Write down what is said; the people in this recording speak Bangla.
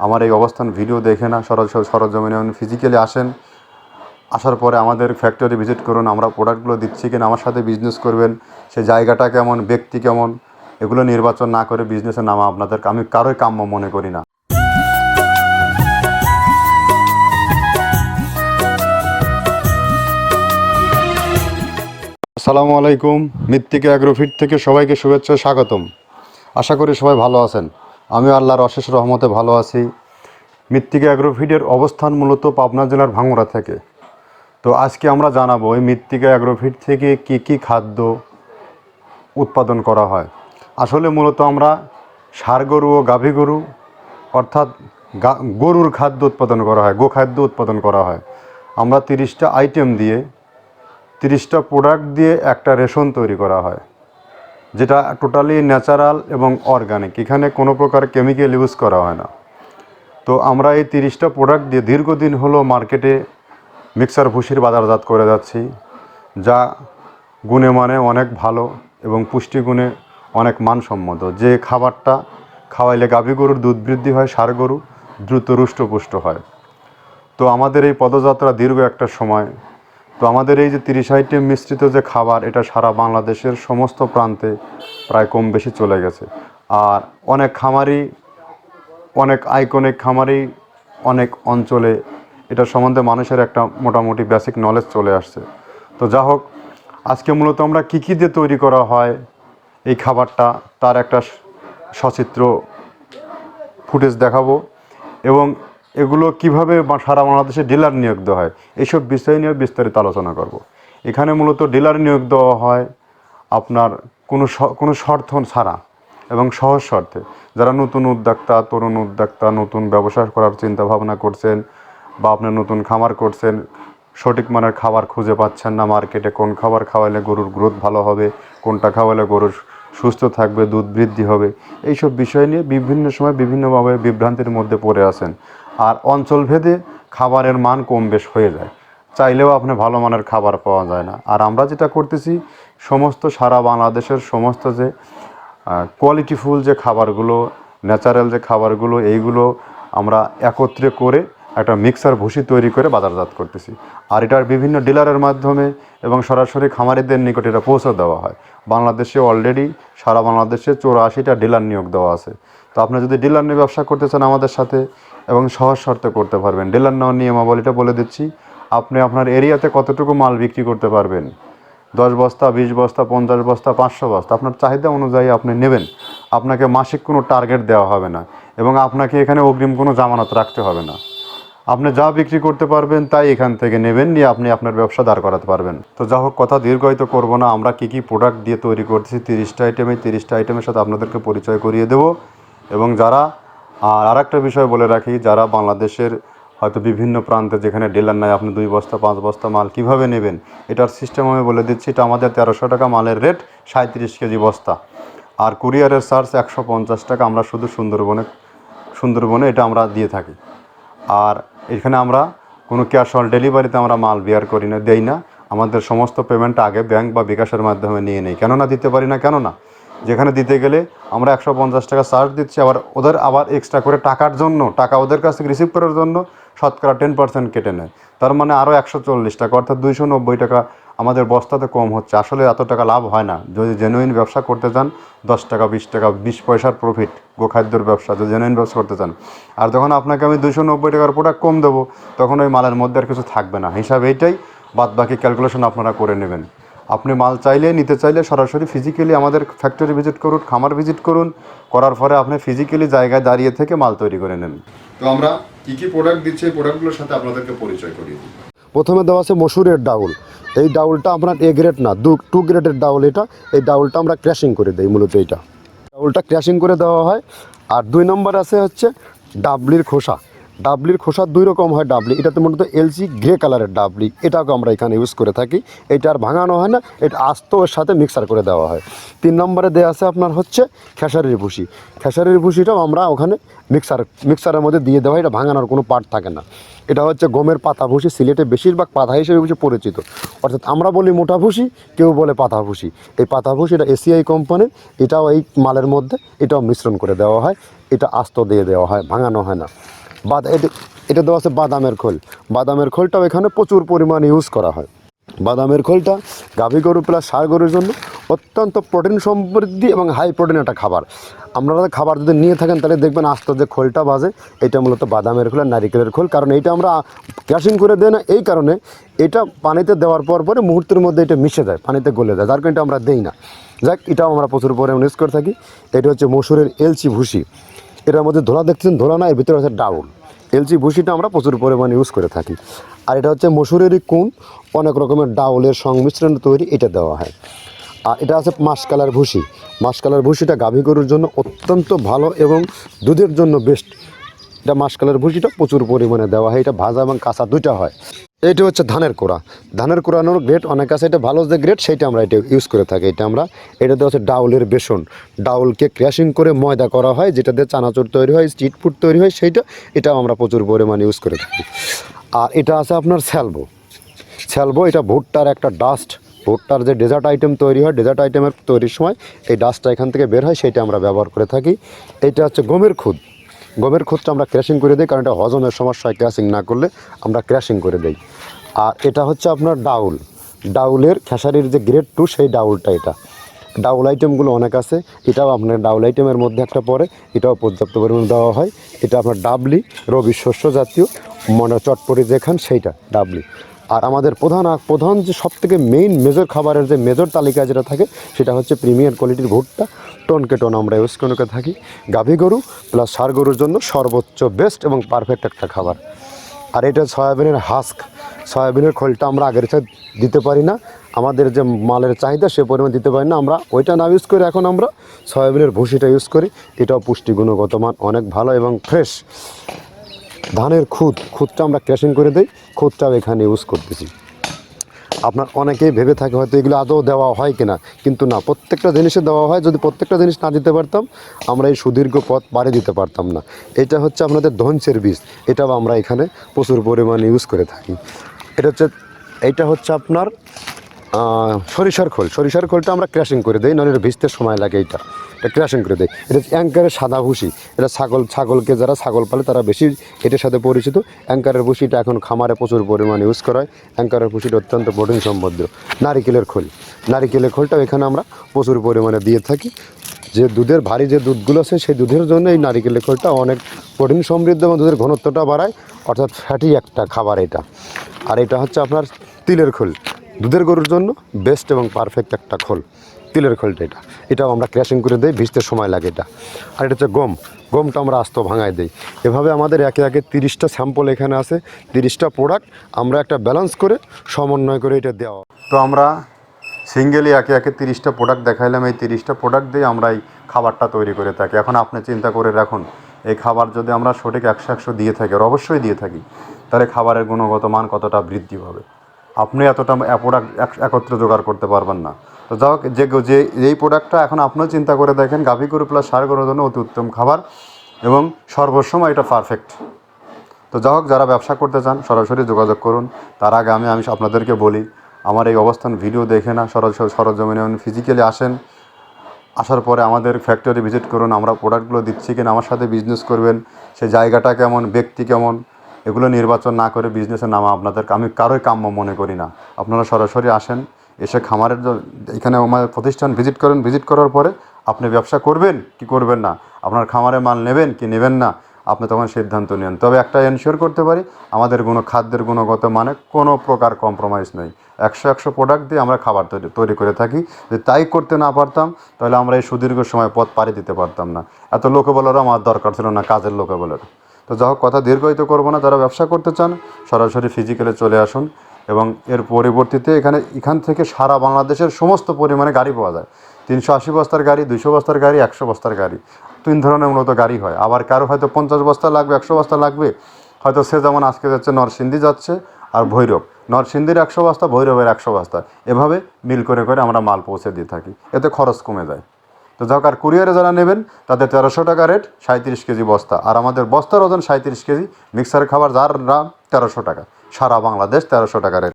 আমার এই অবস্থান ভিডিও দেখে না, সরজমিনে ফিজিক্যালি আসেন। আসার পরে আমাদের ফ্যাক্টরি ভিজিট করুন, আমরা প্রোডাক্টগুলো দিচ্ছি কিনা, আমার সাথে বিজনেস করবেন। সে জায়গাটা কেমন, ব্যক্তি কেমন, এগুলো নির্বাচন না করে বিজনেসে নামা আমি কারোই কাম্য মনে করি না। আসসালামু আলাইকুম। মৃত্তিকা অ্যাগ্রোফিট থেকে সবাইকে শুভেচ্ছা, স্বাগতম। আশা করি সবাই ভালো আছেন। আমি আল্লাহর অশেষ রহমতে ভালো আছি। মৃত্তিকা অ্যাগ্রোফিটের অবস্থান মূলত পাবনা জেলার ভাঙ্গুড়া থেকে। তো আজকে আমরা জানাবো এই মৃত্তিকা অ্যাগ্রোফিট থেকে কি খাদ্য উৎপাদন করা হয়। আসলে মূলত আমরা ষাঁড় গরু ও গাভী গরু অর্থাৎ গরুর খাদ্য উৎপাদন করা হয়, গোখাদ্য উৎপাদন করা হয়। আমরা 30টা আইটেম দিয়ে 30টা প্রোডাক্ট দিয়ে একটা রেশন তৈরি করা হয়, যেটা টোটালি ন্যাচারাল এবং অর্গানিক। এখানে কোনো প্রকার কেমিক্যাল ইউজ করা হয় না। তো আমরা এই 30টা প্রোডাক্ট দিয়ে দীর্ঘদিন হলো মার্কেটে মিক্সার ভুসির বাজারজাত করে যাচ্ছি, যা গুণে মানে অনেক ভালো এবং পুষ্টিগুণে অনেক মানসম্মত। যে খাবারটা খাওয়াইলে গাভী গরুর দুধ বৃদ্ধি হয়, ষাঁড় গরু দ্রুত রুষ্টপুষ্ট হয়। তো আমাদের এই পদযাত্রা দীর্ঘ একটা সময়। তো আমাদের এই যে 30 আইটেম মিশ্রিত যে খাবার, এটা সারা বাংলাদেশের সমস্ত প্রান্তে প্রায় কম বেশি চলে গেছে। আর অনেক খামারি, অনেক আইকনিক খামারি, অনেক অঞ্চলে এটা সম্বন্ধে মানুষের একটা মোটামুটি বেসিক নলেজ চলে আসছে। তো যা হোক, আজকে মূলত আমরা কী দিয়ে তৈরি করা হয় এই খাবারটা, তার একটা সচিত্র ফুটেজ দেখাবো, এবং এগুলো কিভাবে সারা বাংলাদেশে ডিলার নিয়োগ দেওয়া হয় এইসব বিষয় নিয়ে বিস্তারিত আলোচনা করব। এখানে মূলত ডিলার নিয়োগ দেওয়া হয় আপনার কোনো শর্ত ছাড়া এবং সহজ শর্তে। যারা নতুন উদ্যোক্তা, তরুণ উদ্যোক্তা, নতুন ব্যবসা করার চিন্তা ভাবনা করছেন, বা আপনার নতুন খামার করছেন, সঠিক মানের খাবার খুঁজে পাচ্ছেন না মার্কেটে, কোন খাবার খাওয়ালে গরুর গ্রোথ ভালো হবে, কোনটা খাওয়ালে গরুর সুস্থ থাকবে, দুধ বৃদ্ধি হবে, এইসব বিষয় নিয়ে বিভিন্ন সময় বিভিন্নভাবে বিভ্রান্তির মধ্যে পড়ে আছেন। আর অঞ্চলভেদে খাবারের মান কম বেশ হয়ে যায়, চাইলেও আপনি ভালো মানের খাবার পাওয়া যায় না। আর আমরা যেটা করতেছি, সমস্ত সারা বাংলাদেশের সমস্ত যে কোয়ালিটিফুল যে খাবারগুলো, ন্যাচারাল যে খাবারগুলো, এইগুলো আমরা একত্রে করে একটা মিক্সার ভুসি তৈরি করে বাজারজাত করতেছি। আর এটার বিভিন্ন ডিলারের মাধ্যমে এবং সরাসরি খামারিদের নিকট এটা পৌঁছে দেওয়া হয়। বাংলাদেশে অলরেডি সারা বাংলাদেশে 84টা ডিলার নিয়োগ দেওয়া আছে। তো আপনি যদি ডিলার নিয়ে ব্যবসা করতে চান আমাদের সাথে, এবং সহজ শর্তে করতে পারবেন। ডিলার নেওয়ার নিয়মাবলীটা বলে দিচ্ছি। আপনি আপনার এরিয়াতে কতটুকু মাল বিক্রি করতে পারবেন, 10 বস্তা, 20 বস্তা, 50 বস্তা, 500 বস্তা, আপনার চাহিদা অনুযায়ী আপনি নেবেন। আপনাকে মাসিক কোনো টার্গেট দেওয়া হবে না, এবং আপনাকে এখানে অগ্রিম কোনো জামানত রাখতে হবে না। আপনি যা বিক্রি করতে পারবেন তাই এখান থেকে নেবেন, নিয়ে আপনি আপনার ব্যবসা দাঁড় করাতে পারবেন। তো যা হোক, কথা দীর্ঘায়িত করব না। আমরা কী প্রোডাক্ট দিয়ে তৈরি করতেছি 30টা আইটেমে, 30টা আইটেমের সাথে আপনাদেরকে পরিচয় করিয়ে দেব। এবং যারা আর একটা বিষয় বলে রাখি, যারা বাংলাদেশের হয়তো বিভিন্ন প্রান্তে যেখানে ডিলার নাই, আপনি 2 বস্তা 5 বস্তা মাল কিভাবে নেবেন এটার সিস্টেম আমি বলে দিচ্ছি। এটা আমাদের 1300 টাকা মালের রেট, 37 কেজি বস্তা। আর কুরিয়ারের চার্জ 150 টাকা। আমরা শুধু সুন্দরবনে এটা আমরা দিয়ে থাকি। আর এখানে আমরা কোনো ক্যাশ অন ডেলিভারিতে আমরা মাল বিয়ার করি না, দেই না। আমাদের সমস্ত পেমেন্ট আগে ব্যাংক বা বিকাশের মাধ্যমে নিয়ে নেই। কেননা দিতে পারি না, কেননা যেখানে দিতে গেলে আমরা 150 টাকা চার্জ দিচ্ছি, ওদের আবার এক্সট্রা করে টাকা ওদের কাছ থেকে রিসিভ করার জন্য শতকরা 10% কেটে নেয়। তার মানে আরও 140 টাকা, অর্থাৎ 290 টাকা আমাদের বস্তাতে কম হচ্ছে। আসলে এত টাকা লাভ হয় না। যদি জেনুইন ব্যবসা করতে চান, 10 টাকা 20 টাকা 20 পয়সার প্রফিট গোখাদ্যর ব্যবসা, যদি জেনুইন ব্যবসা করতে চান। আর যখন আপনাকে আমি 290 টাকার প্রোডাক্ট কম দেবো, তখন ওই মালের মধ্যে আর কিছু থাকবে না। হিসাব এইটাই, বাদ বাকি ক্যালকুলেশন আপনারা করে নেবেন। আপনি মাল চাইলে, নিতে চাইলে সরাসরি ফিজিক্যালি আমাদের ফ্যাক্টরি ভিজিট করুন, খামার ভিজিট করুন। করার পরে আপনি ফিজিক্যালি জায়গায় দাঁড়িয়ে থেকে মাল তৈরি করে নেন। তো আমরা কী প্রোডাক্ট দিচ্ছি, এই প্রোডাক্টগুলোর সাথে আপনাদেরকে পরিচয় করিয়ে দিই। প্রথমে দেওয়া আছে মসুরের ডাউল। এই ডাউলটা আপনার এ গ্রেড না, 2 গ্রেডের ডাউল এটা। এই ডাউলটা আমরা ক্র্যাশিং করে দিই, মূলত ডাউলটা ক্র্যাশিং করে দেওয়া হয়। আর 2 নম্বর আছে হচ্ছে ডাবলির খোসা। ডাবলির খোসা 2 রকম হয় ডাবলি, এটাতে মূলত এলচি গ্রে কালারের ডাবলি, এটাকে আমরা এখানে ইউজ করে থাকি। এটা আর ভাঙানো হয় না, এটা আস্ত ওর সাথে মিক্সার করে দেওয়া হয়। 3 নম্বরে দেওয়া আছে আপনার হচ্ছে খেসারির ভুসি। খেসারির ভুসিটাও আমরা ওখানে মিক্সারের মধ্যে দিয়ে দেওয়া হয়, এটা ভাঙানোর কোনো পার্ট থাকে না। এটা হচ্ছে গমের পাতা ভুসি, সিলেটে বেশিরভাগ পাতা হিসেবে ভুসি পরিচিত, অর্থাৎ আমরা বলি মোটা ভুসি, কেউ বলে পাতা ভুসি। এই পাতা ভুসি এটা এসিআই কোম্পানির, এটাও এই মালের মধ্যে এটাও মিশ্রণ করে দেওয়া হয়, এটা আস্ত দিয়ে দেওয়া হয়, ভাঙানো হয় না। এটা দেওয়া আছে বাদামের খোল। বাদামের খোলটাও এখানে প্রচুর পরিমাণে ইউজ করা হয়। বাদামের খোলটা গাভী গরু প্লাস ষাঁড় গরুর জন্য অত্যন্ত প্রোটিন সমৃদ্ধি এবং হাই প্রোটিন একটা খাবার। আপনারা খাবার যদি নিয়ে থাকেন তাহলে দেখবেন আস্ত যে খোলটা বাজে, এটা মূলত বাদামের খোল আর নারিকেলের খোল। কারণ এইটা আমরা ক্রাশিং করে দেই না, এই কারণে এটা পানিতে দেওয়ার পরে মুহূর্তের মধ্যে এটা মিশে যায়, পানিতে গলে যায়, যার কারণে এটা আমরা দেই না। যাক, এটাও আমরা প্রচুর পরিমাণে ইউজ করে থাকি। এটা হচ্ছে মসুরের এলচি ভুসি, এটার মধ্যে ধোলা দেখছেন, ধোলা না, এর ভিতরে হচ্ছে ডাউল। এলচি ভুসিটা আমরা প্রচুর পরিমাণে ইউজ করে থাকি। আর এটা হচ্ছে মসুরেরই কুন, অনেক রকমের ডাউলের সংমিশ্রণ তৈরি, এটা দেওয়া হয়। আর এটা আছে মাসকালার ভুসি। মাসকালার ভুসিটা গাভী গরুর জন্য অত্যন্ত ভালো এবং দুধের জন্য বেস্ট। এটা মাসকালার ভুসিটা প্রচুর পরিমাণে দেওয়া হয়, এটা ভাজা এবং কাঁচা দুইটা হয়। এইটা হচ্ছে ধানের কোড়া। ধানের কোড়ানোর গ্রেড অনেক আছে, এটা ভালো যে গ্রেড সেইটা আমরা এটা ইউজ করে থাকি। এটা দেওয়া হচ্ছে ডাউলের বেসন। ডাউলকে ক্র্যাশিং করে ময়দা করা হয়, যেটা দিয়ে চানাচুর তৈরি হয়, স্ট্রিট ফুড তৈরি হয়, এটাও আমরা প্রচুর পরিমাণে ইউজ করে থাকি। আর এটা আছে আপনার স্যালবো, এটা ভুট্টার একটা ডাস্ট। ভুট্টার যে ডেজার্ট আইটেম তৈরি হয়, ডেজার্ট আইটেমের তৈরির সময় এই ডাস্টটা এখান থেকে বের হয়, সেইটা আমরা ব্যবহার করে থাকি। এটা হচ্ছে গমের খুদ। গমের খুদটা আমরা ক্র্যাশিং করে দিই, কারণ এটা হজমের সমস্যা হয়, ক্র্যাশিং না করলে আমরা ক্র্যাশিং করে দিই। আর এটা হচ্ছে আপনার ডাউলের খেসারির যে গ্রেড 2 সেই ডাউলটা। এটা ডাউল আইটেমগুলো অনেক আছে, এটাও আপনার ডাউল আইটেমের মধ্যে একটা পড়ে, এটাও পর্যাপ্ত পরিমাণে দেওয়া হয়। এটা আপনার ডাবলি, রবি শস্য জাতীয় চটপটি যেখান সেইটা ডাবলি। আর আমাদের প্রধান যে সবথেকে মেজর খাবারের যে মেজর তালিকা যেটা থাকে, সেটা হচ্ছে প্রিমিয়ার কোয়ালিটির ভুট্টা, টনকে টন আমরা ইউজ করে থাকি। গাভী গরু প্লাস ষাঁড় গরুর জন্য সর্বোচ্চ বেস্ট এবং পারফেক্ট একটা খাবার। আর এটা সয়াবিনের হাস্ক। সয়াবিনের খোলটা আমরা আগের সাথে দিতে পারি না, আমাদের যে মালের চাহিদা সে পরিমাণ দিতে পারি না, আমরা ওইটা না ইউজ করে এখন আমরা সয়াবিনের ভুসিটা ইউজ করি। এটাও পুষ্টি গুণগত মান অনেক ভালো এবং ফ্রেশ। ধানের খুদটা আমরা ক্র্যাশিং করে দিই, খুদটাও এখানে ইউজ করতেছি। আপনার অনেকেই ভেবে থাকে হয়তো এগুলো আদৌ দেওয়া হয় কিনা, কিন্তু না, প্রত্যেকটা জিনিসে দেওয়া হয়। যদি প্রত্যেকটা জিনিস না দিতে পারতাম, আমরা এই সুদীর্ঘ পথ পাড়ি দিতে পারতাম না। এটা হচ্ছে আপনাদের ধনসের বীজ, এটাও আমরা এখানে প্রচুর পরিমাণে ইউজ করে থাকি। এইটা হচ্ছে আপনার সরিষার খোলটা আমরা ক্র্যাশিং করে দিই, নাহলে ভিজতে সময় লাগে। এটা ক্র্যাশিং করে দেয়। এটা অ্যাঙ্কারের সাদা ভুসি। এটা ছাগলকে যারা ছাগল পালে তারা বেশি এটার সাথে পরিচিত। অ্যাঙ্কারের ভুসিটা এখন খামারে প্রচুর পরিমাণে ইউজ করা হয়। অ্যাঙ্কারের ভুসিটা অত্যন্ত প্রোটিন সমৃদ্ধ। নারিকেলের খোলটাও এখানে আমরা প্রচুর পরিমাণে দিয়ে থাকি। যে দুধের ভারী যে দুধগুলো আছে, সেই দুধের জন্য এই নারিকেলের খোলটা অনেক প্রোটিন সমৃদ্ধ এবং দুধের ঘনত্বটা বাড়ায়, অর্থাৎ ফ্যাটি একটা খাবার এটা। আর এটা হচ্ছে আপনার তিলের খোল। দুধের গরুর জন্য বেস্ট এবং পারফেক্ট একটা খোল, তিলের খোলটা। এটাও আমরা ক্র্যাশিং করে দিই, ভিজতে সময় লাগে এটা। আর এটা হচ্ছে গমটা আমরা আস্ত ভাঙায় দিই। এভাবে আমাদের একে 30টা স্যাম্পল এখানে আছে, 30টা প্রোডাক্ট আমরা একটা ব্যালেন্স করে সমন্বয় করে এটা দেওয়া। তো আমরা সিঙ্গেলি একে 30টা প্রোডাক্ট দেখাইলাম, এই 30টা প্রোডাক্ট দিয়ে আমরা এই খাবারটা তৈরি করে থাকি। এখন আপনি চিন্তা করে রাখুন, এই খাবার যদি আমরা সঠিক 100 দিয়ে থাকি, আর অবশ্যই দিয়ে থাকি, তাহলে খাবারের গুণগত মান কতটা বৃদ্ধি হবে। আপনি এতটা প্রোডাক্ট একত্রে জোগাড় করতে পারবেন না। তো যাই হোক, যে এই প্রোডাক্টটা এখন আপনিও চিন্তা করে দেখেন, গাভী গরু প্লাস ষাঁড় গরুর জন্য অতি উত্তম খাবার এবং সর্বসময় এটা পারফেক্ট। তো যাই হোক, যারা ব্যবসা করতে চান সরাসরি যোগাযোগ করুন। তার আগে আমি আপনাদেরকে বলি, আমার এই অবস্থান ভিডিও দেখে না, সরজমিনে ফিজিক্যালি আসেন। আসার পরে আমাদের ফ্যাক্টরি ভিজিট করুন, আমরা প্রোডাক্টগুলো দিচ্ছি কিনা, আমার সাথে বিজনেস করবেন, সেই জায়গাটা কেমন, ব্যক্তি কেমন, এগুলো নির্বাচন না করে বিজনেসের নামা আমি কারোই কাম্য মনে করি না। আপনারা সরাসরি আসেন, এসে খামারের এখানে আমাদের প্রতিষ্ঠান ভিজিট করেন। ভিজিট করার পরে আপনি ব্যবসা করবেন কি করবেন না, আপনার খামারে মাল নেবেন কি নেবেন না, আপনি তখন সিদ্ধান্ত নেন। তবে একটা এনশিওর করতে পারি, আমাদের খাদ্যের গুণগত মানে কোনো প্রকার কম্প্রোমাইজ নেই। 100 প্রোডাক্ট দিয়ে আমরা খাবার তৈরি করে থাকি। যদি তাই করতে না পারতাম, তাহলে আমরা এই সুদীর্ঘ সময় পথ পাড়ি দিতে পারতাম না। এত লোকবলেরও আমার দরকার ছিল না, কাজের লোকবলের। তো যাই হোক, কথা দীর্ঘায়িত করবো না। যারা ব্যবসা করতে চান সরাসরি ফিজিক্যালে চলে আসুন, এবং এর পরিবর্তিতে এখান থেকে সারা বাংলাদেশের সমস্ত পরিমাণে গাড়ি পাওয়া যায়। 380 বস্তার গাড়ি, 200 বস্তার গাড়ি, 100 বস্তার গাড়ি, 3 ধরনের মূলত গাড়ি হয়। আবার কারো হয়তো 50 বস্তা লাগবে, 100 বস্তা লাগবে, হয়তো সে যেমন আজকে যাচ্ছে নরসিংদী যাচ্ছে আর ভৈরব, নরসিংদীর 100 বস্তা, ভৈরবের 100 বস্তা, এভাবে মিল করে করে আমরা মাল পৌঁছে দিয়ে থাকি, এতে খরচ কমে যায়। তো যাক, আর কুরিয়ারে যারা নেবেন তাদের 1300 টাকা রেট, 37 কেজি বস্তা, আর আমাদের বস্তার ওজন 37 কেজি, মিক্সার খাবার যার দাম 1300 টাকা, সারা বাংলাদেশ 1300 টাকা রেট।